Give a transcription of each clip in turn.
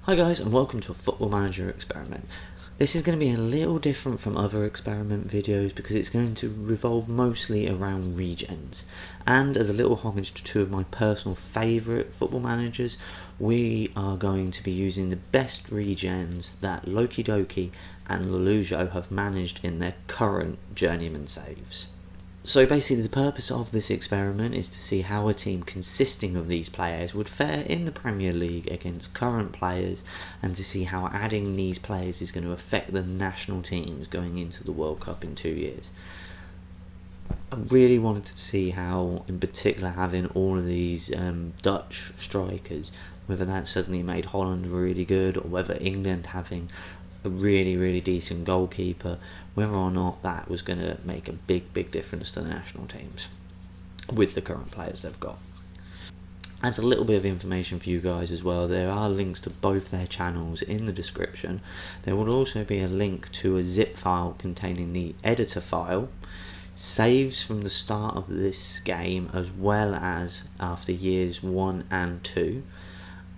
Hi guys, and welcome to a Football Manager experiment. This is going to be a little different from other experiment videos because it's going to revolve mostly around regens. And as a little homage to two of my personal favourite football managers, we are going to be using the best regens that Loki Doki and Lollujo have managed in their current Journeyman Saves. So basically the purpose of this experiment is to see how a team consisting of these players would fare in the Premier League against current players, and to see how adding these players is going to affect the national teams going into the World Cup in 2 years. I really wanted to see how, in particular, having all of these Dutch strikers, whether that suddenly made Holland really good, or whether England having a really decent goalkeeper, whether or not that was going to make a big difference to the national teams with the current players they've got. As a little bit of information for you guys as well, there are links to both their channels in the description. There will also be a link to a zip file containing the editor file, saves from the start of this game as well as after years 1 and 2.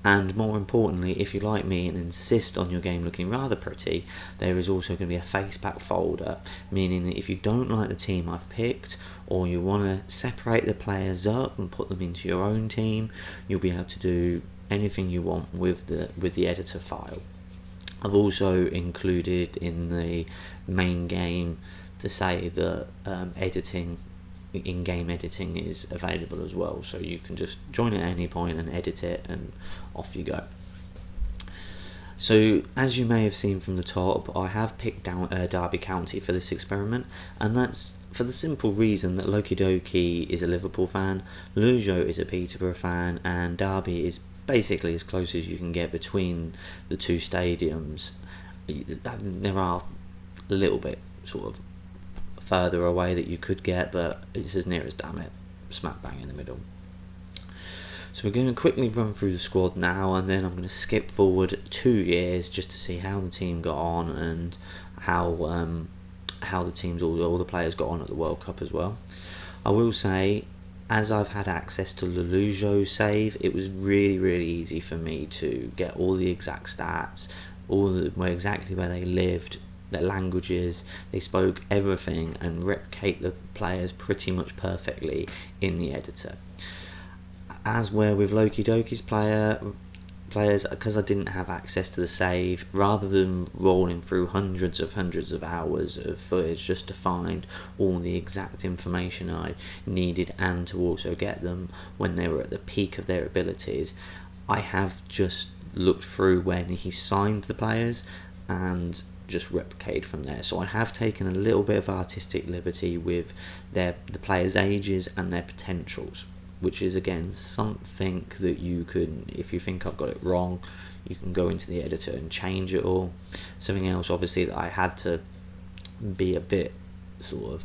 And more importantly, if you like me and insist on your game looking rather pretty, there is also going to be a facepack folder, meaning that if you don't like the team I've picked, or you want to separate the players up and put them into your own team, you'll be able to do anything you want with the editor file. I've also included in the main game to say that in-game editing is available as well, so you can just join at any point and edit it and off you go. So as you may have seen from the top, I have picked down Derby County for this experiment, and that's for the simple reason that Loki Doki is a Liverpool fan, Lollujo is a Peterborough fan, and Derby is basically as close as you can get between the two stadiums. There are a little bit sort of further away that you could get, but it's as near as damn it, smack bang in the middle. So we're going to quickly run through the squad now, and then I'm going to skip forward 2 years just to see how the team got on and how the teams, all the players got on at the World Cup as well. I will say, as I've had access to Lollujo's save, it was really easy for me to get all the exact stats, exactly where they lived, their languages, they spoke everything, and replicate the players pretty much perfectly in the editor. As where with Loki Doki's players, because I didn't have access to the save, rather than rolling through hundreds of hours of footage just to find all the exact information I needed and to also get them when they were at the peak of their abilities, I have just looked through when he signed the players and just replicate from there. So I have taken a little bit of artistic liberty with the players' ages and their potentials, which is again something that you can, if you think I've got it wrong, you can go into the editor and change it all. Something else obviously that I had to be a bit sort of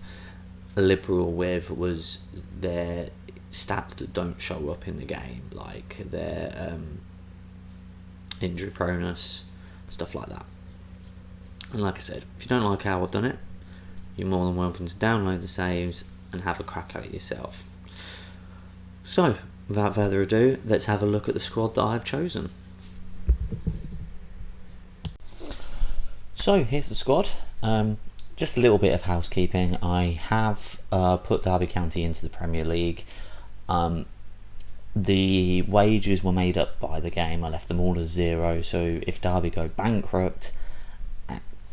liberal with was their stats that don't show up in the game, like their injury proneness, stuff like that. And like I said, if you don't like how I've done it, you're more than welcome to download the saves and have a crack at it yourself. So, without further ado, let's have a look at the squad that I've chosen. So, here's the squad. Just a little bit of housekeeping. I have put Derby County into the Premier League. The wages were made up by the game. I left them all as 0, so if Derby go bankrupt,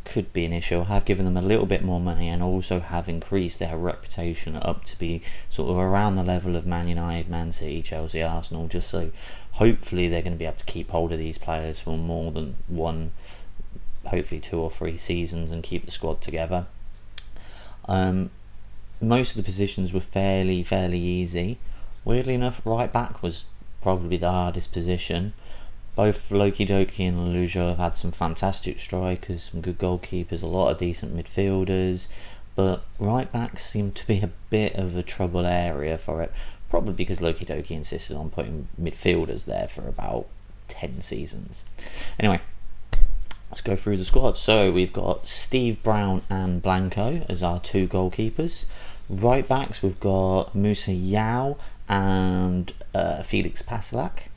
could be an issue. I have given them a little bit more money and also have increased their reputation up to be sort of around the level of Man United, Man City, Chelsea, Arsenal, just so hopefully they're going to be able to keep hold of these players for more than one, hopefully 2 or 3 seasons, and keep the squad together. Most of the positions were fairly easy. Weirdly enough, right back was probably the hardest position. Both Loki Doki and Lollujo have had some fantastic strikers, some good goalkeepers, a lot of decent midfielders, but right backs seem to be a bit of a trouble area for it, probably because Loki Doki insisted on putting midfielders there for about 10 seasons. Anyway, let's go through the squad. So we've got Steve Brown and Blanco as our 2 goalkeepers. Right backs, we've got Musa Yao and Felix Pasalac.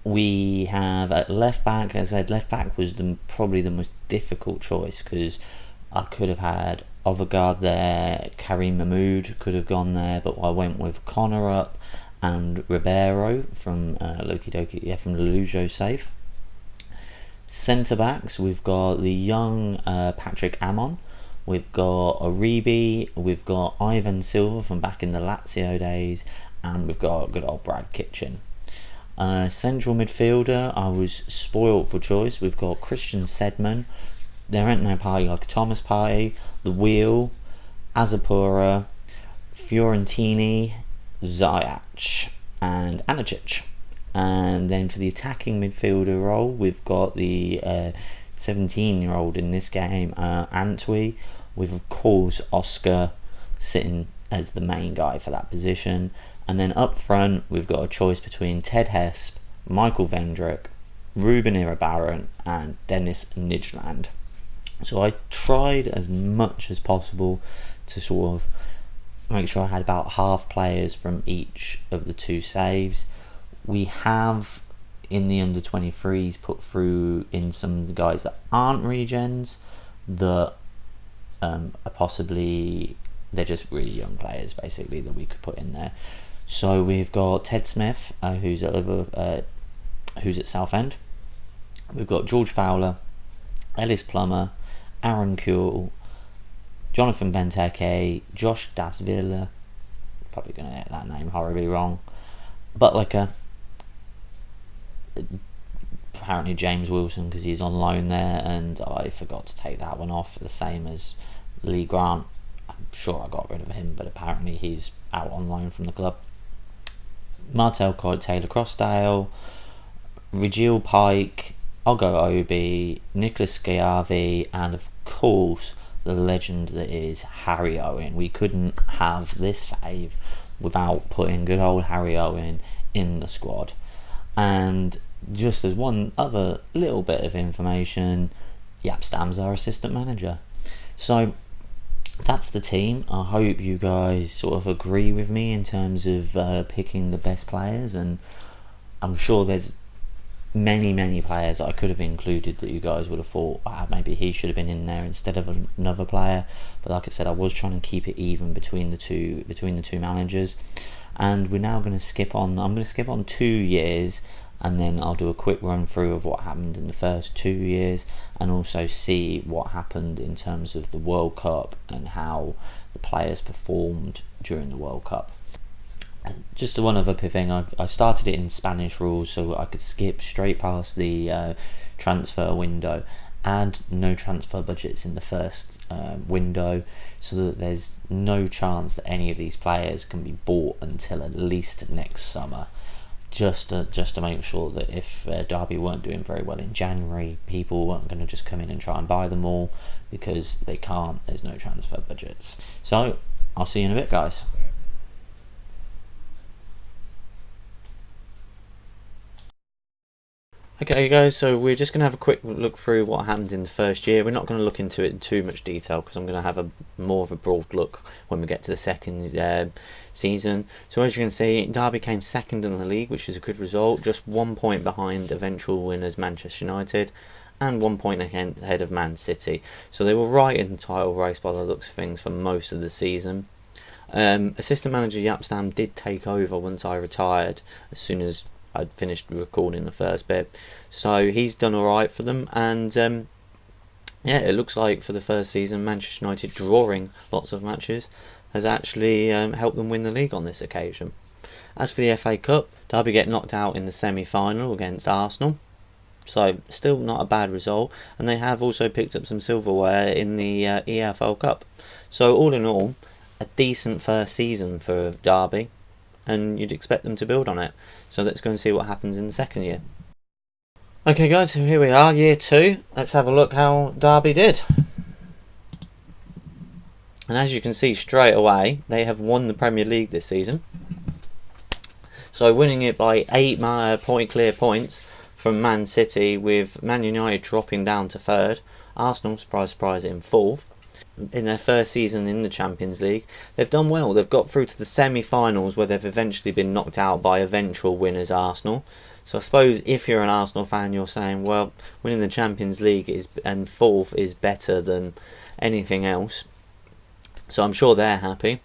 We have at left back, as I said, left back was probably the most difficult choice, because I could have had Overgaard there, Karim Mahmood could have gone there, but I went with Connor up and Ribeiro from Loki Doki, from Lollujo Save. Centre backs, we've got the young Patrick Amon, we've got Oribe, we've got Ivan Silva from back in the Lazio days, and we've got good old Brad Kitchen. Central midfielder, I was spoilt for choice. We've got Christian Sedman, there ain't no party like a Thomas Partey, The Wheel, Azapura, Fiorentini, Ziyech and Anicic. And then for the attacking midfielder role, we've got the 17-year-old in this game, Antwi, with of course Oscar sitting as the main guy for that position. And then up front, we've got a choice between Ted Hesp, Michael Vendrick, Ruben Irabaran and Dennis Nijland. So I tried as much as possible to sort of make sure I had about half players from each of the two saves. We have in the under 23s put through in some of the guys that aren't regens, that are possibly, they're just really young players basically that we could put in there. So we've got Ted Smith, who's at Southend. We've got George Fowler, Ellis Plummer, Aaron Kuhl, Jonathan Benteke, Josh Dasvilla, probably going to get that name horribly wrong, Butlicker, apparently James Wilson because he's on loan there, and I forgot to take that one off, the same as Lee Grant. I'm sure I got rid of him, but apparently he's out on loan from the club. Martel Codd, Taylor Crossdale, Rigel Pike, Ogo Obi, Nicholas Schiavi, and of course the legend that is Harry Owen. We couldn't have this save without putting good old Harry Owen in the squad. And just as one other little bit of information, Jaap Stam's our assistant manager. So that's the team. I hope you guys sort of agree with me in terms of picking the best players, and I'm sure there's many players that I could have included that you guys would have thought maybe he should have been in there instead of another player, but like I said, I was trying to keep it even between the two managers. And we're now going to skip on, I'm going to skip on 2 years, and then I'll do a quick run through of what happened in the first 2 years, and also see what happened in terms of the World Cup and how the players performed during the World Cup. And just one other thing, I started it in Spanish rules so I could skip straight past the transfer window, and no transfer budgets in the first window, so that there's no chance that any of these players can be bought until at least next summer. Just to make sure that if Derby weren't doing very well in January, people weren't going to just come in and try and buy them all, because they can't, there's no transfer budgets. So I'll see you in a bit, guys. Okay guys, so we're just going to have a quick look through what happened in the first year. We're not going to look into it in too much detail because I'm going to have more of a broad look when we get to the second season. So as you can see, Derby came second in the league, which is a good result, just 1 point behind eventual winners Manchester United and 1 point ahead of Man City. So they were right in the title race by the looks of things for most of the season. Assistant manager Jaap Stam did take over once I retired, as soon as I'd finished recording the first bit, so he's done alright for them. And yeah, it looks like for the first season, Manchester United drawing lots of matches has actually helped them win the league on this occasion. As for the FA Cup, Derby get knocked out in the semi-final against Arsenal, so still not a bad result, and they have also picked up some silverware in the EFL Cup. So all in all, a decent first season for Derby, and you'd expect them to build on it. So let's go and see what happens in the second year. Okay guys, so here we are, year 2. Let's have a look how Derby did. And as you can see straight away, they have won the Premier League this season. So winning it by 8 clear points from Man City, with Man United dropping down to 3rd. Arsenal, surprise surprise, in 4th. in their first season in the Champions League, they've done well. They've got through to the semi-finals where they've eventually been knocked out by eventual winners Arsenal. So I suppose if you're an Arsenal fan, you're saying, well, winning the Champions League and fourth is better than anything else. So I'm sure they're happy.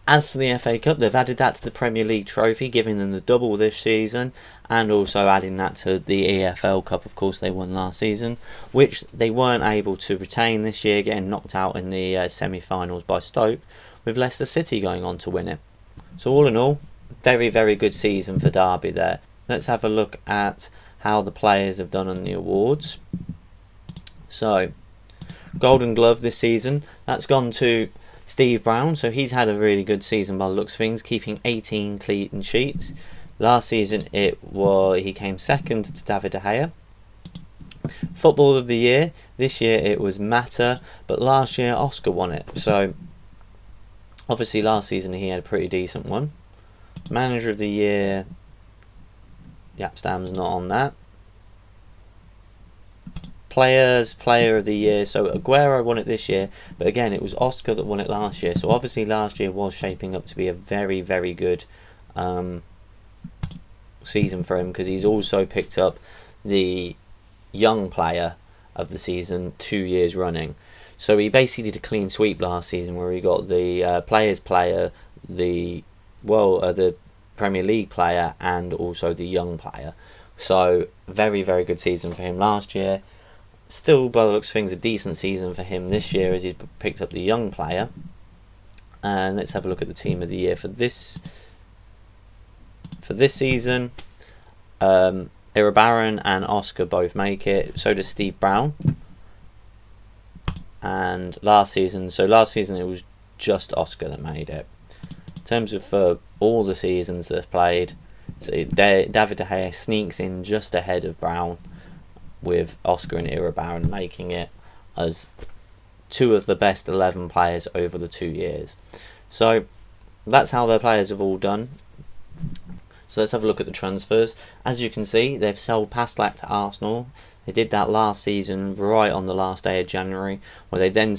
As for the FA Cup, they've added that to the Premier League trophy, giving them the double this season, and also adding that to the EFL Cup, of course, they won last season, which they weren't able to retain this year, getting knocked out in the semi-finals by Stoke, with Leicester City going on to win it. So all in all, very, very good season for Derby there. Let's have a look at how the players have done on the awards. So, Golden Glove this season, that's gone to Steve Brown, so he's had a really good season by the looks of things, keeping 18 clean sheets. Last season he came second to David De Gea. Football of the Year, this year it was Mata, but last year Oscar won it. So obviously last season he had a pretty decent one. Manager of the Year, Yapstam's not on that. Player of the Year, so Aguero won it this year, but again it was Oscar that won it last year, so obviously last year was shaping up to be a very, very good season for him, because he's also picked up the young player of the season 2 years running. So he basically did a clean sweep last season where he got the players player, the Premier League player, and also the young player. So very, very good season for him last year. Still, by the looks of things, a decent season for him this year as he's picked up the young player. And let's have a look at the team of the year for this season. Irabarren and Oscar both make it. So does Steve Brown. And last season it was just Oscar that made it. In terms of for all the seasons they've played, so David De Gea sneaks in just ahead of Brown, with Oscar and Irabarren making it as two of the best 11 players over the 2 years. So that's how their players have all done. So let's have a look at the transfers. As you can see, they've sold Paslak to Arsenal. They did that last season, right on the last day of January, where they then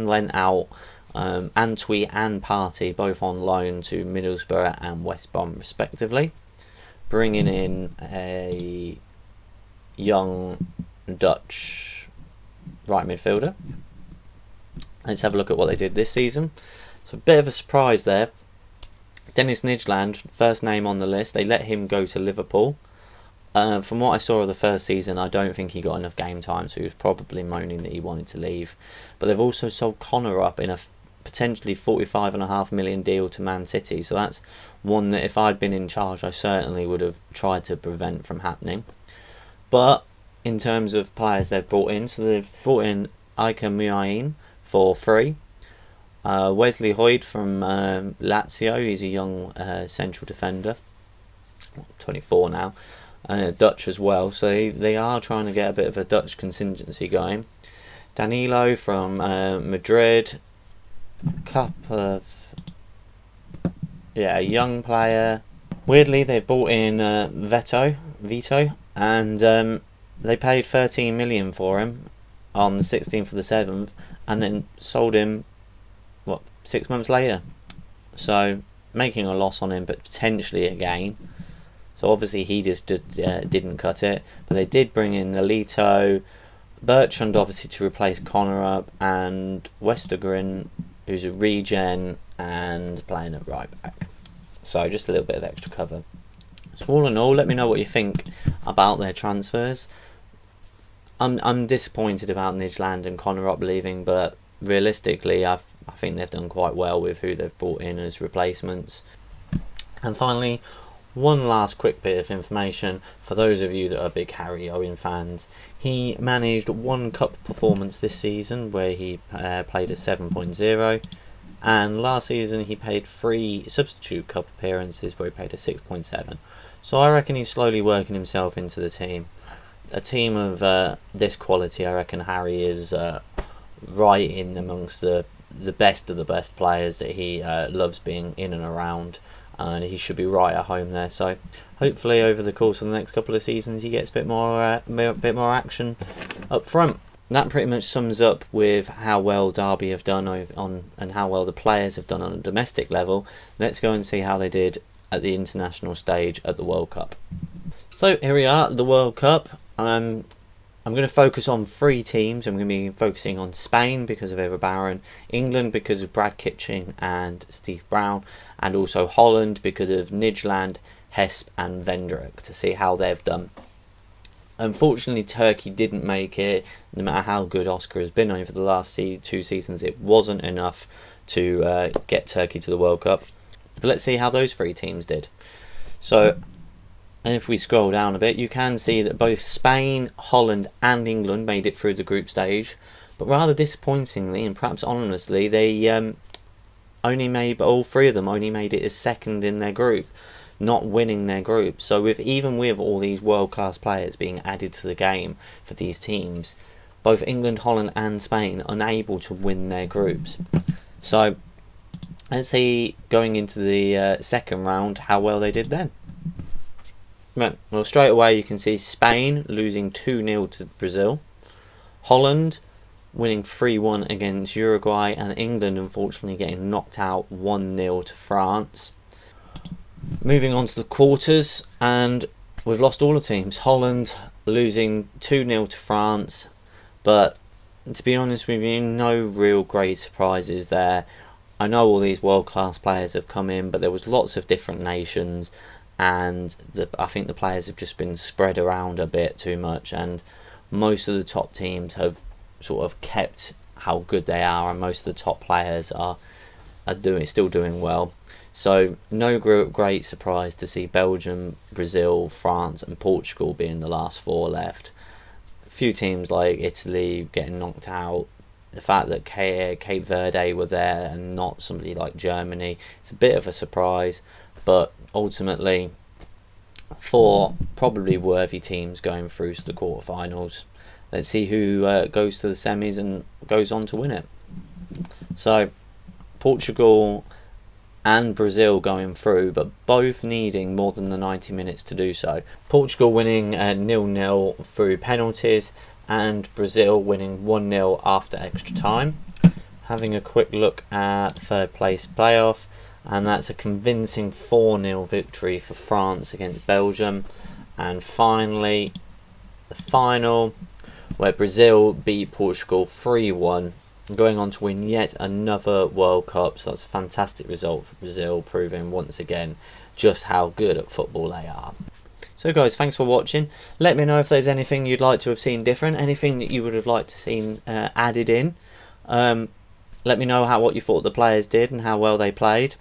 lent out Antwi and Partey, both on loan to Middlesbrough and West Brom respectively, bringing in a young Dutch right midfielder. Let's have a look at what they did this season. So a bit of a surprise there. Dennis Nijland, first name on the list, they let him go to Liverpool. From what I saw of the first season, I don't think he got enough game time, so he was probably moaning that he wanted to leave. But they've also sold Connor up in a potentially £45.5 million deal to Man City, so that's one that if I'd been in charge I certainly would have tried to prevent from happening. But in terms of players they've brought in, so they've brought in Iker Muain for free, Wesley Hoyd from Lazio, he's a young central defender, 24 now, Dutch as well, so they are trying to get a bit of a Dutch contingency going. Danilo from Madrid, a young player. Weirdly, they brought in Vito, and they paid 13 million for him on the 16th of the 7th, and then sold him 6 months later. So making a loss on him, but potentially a gain. So obviously he just didn't cut it, but they did bring in Nolito, Bertrand obviously to replace Connor up, and Westergren, who's a regen and playing at right back. So just a little bit of extra cover. So all in all, let me know what you think about their transfers. I'm disappointed about Nijland and Connor up leaving, but realistically I think they've done quite well with who they've brought in as replacements. And finally, one last quick bit of information for those of you that are big Harry Owen fans. He managed one cup performance this season where he played a 7.0, and last season he played 3 substitute cup appearances where he played a 6.7. So I reckon he's slowly working himself into the team. A team of this quality, I reckon Harry is right in amongst the best of the best players that he loves being in and around, and he should be right at home there. So hopefully over the course of the next couple of seasons he gets a bit more action up front. that pretty much sums up with how well Derby have done and how well the players have done on a domestic level. Let's go and see how they did at the international stage at the World Cup. So here we are, the World Cup. I'm going to focus on 3 teams. I'm going to be focusing on Spain because of Eva Baron, England because of Brad Kitching and Steve Brown, and also Holland because of Nijland, Hesp and Vendrick, to see how they've done. Unfortunately, Turkey didn't make it. No matter how good Oscar has been over the last 2 seasons, it wasn't enough to get Turkey to the World Cup. But let's see how those 3 teams did. So, and if we scroll down a bit, you can see that both Spain, Holland and England made it through the group stage. But rather disappointingly, and perhaps ominously, they all 3 of them only made it as second in their group, not winning their group. So even with all these world-class players being added to the game for these teams, both England, Holland and Spain unable to win their groups. So let's see, going into the second round, how well they did then. Right, well, straight away you can see Spain losing 2-0 to Brazil, Holland winning 3-1 against Uruguay, and England unfortunately getting knocked out 1-0 to France. Moving on to the quarters, and we've lost all the teams. Holland losing 2-0 to France, but to be honest with you, no real great surprises there. I know all these world-class players have come in, but there was lots of different nations, and I think the players have just been spread around a bit too much, and most of the top teams have sort of kept how good they are, and most of the top players are still doing well. So no great surprise to see Belgium, Brazil, France and Portugal being the last 4 left. A few teams like Italy getting knocked out. The fact that Cape Verde were there and not somebody like Germany, it's a bit of a surprise, but ultimately 4 probably worthy teams going through to the quarterfinals. Let's see who goes to the semis and goes on to win it. So Portugal and Brazil going through, but both needing more than the 90 minutes to do so. Portugal winning 0-0 through penalties, and Brazil winning 1-0 after extra time. Having a quick look at third place playoff, and that's a convincing 4-0 victory for France against Belgium. And finally, the final, where Brazil beat Portugal 3-1, going on to win yet another World Cup. So that's a fantastic result for Brazil, proving once again just how good at football they are. So guys, thanks for watching. Let me know if there's anything you'd like to have seen different, anything that you would have liked to seen added in. Let me know what you thought the players did and how well they played.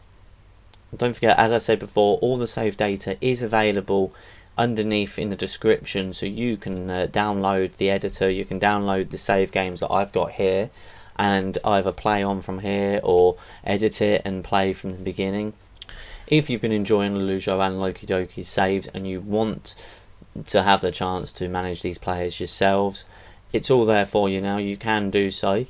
Don't forget, as I said before, all the save data is available underneath in the description, so you can download the editor, you can download the save games that I've got here and either play on from here or edit it and play from the beginning. If you've been enjoying Lollujo and Loki Doki's saves and you want to have the chance to manage these players yourselves, it's all there for you now. You can do so.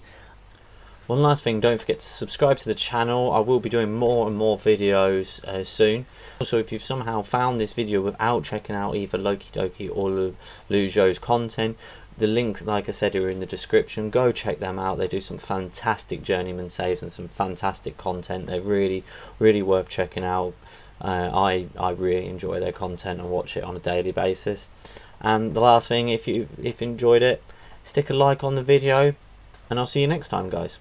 One last thing, don't forget to subscribe to the channel. I will be doing more and more videos soon. Also, if you've somehow found this video without checking out either Loki Doki or Lollujo's content, the links, like I said, are in the description. Go check them out. They do some fantastic Journeyman saves and some fantastic content. They're really, really worth checking out. I really enjoy their content and watch it on a daily basis. And the last thing, if you enjoyed it, stick a like on the video, and I'll see you next time, guys.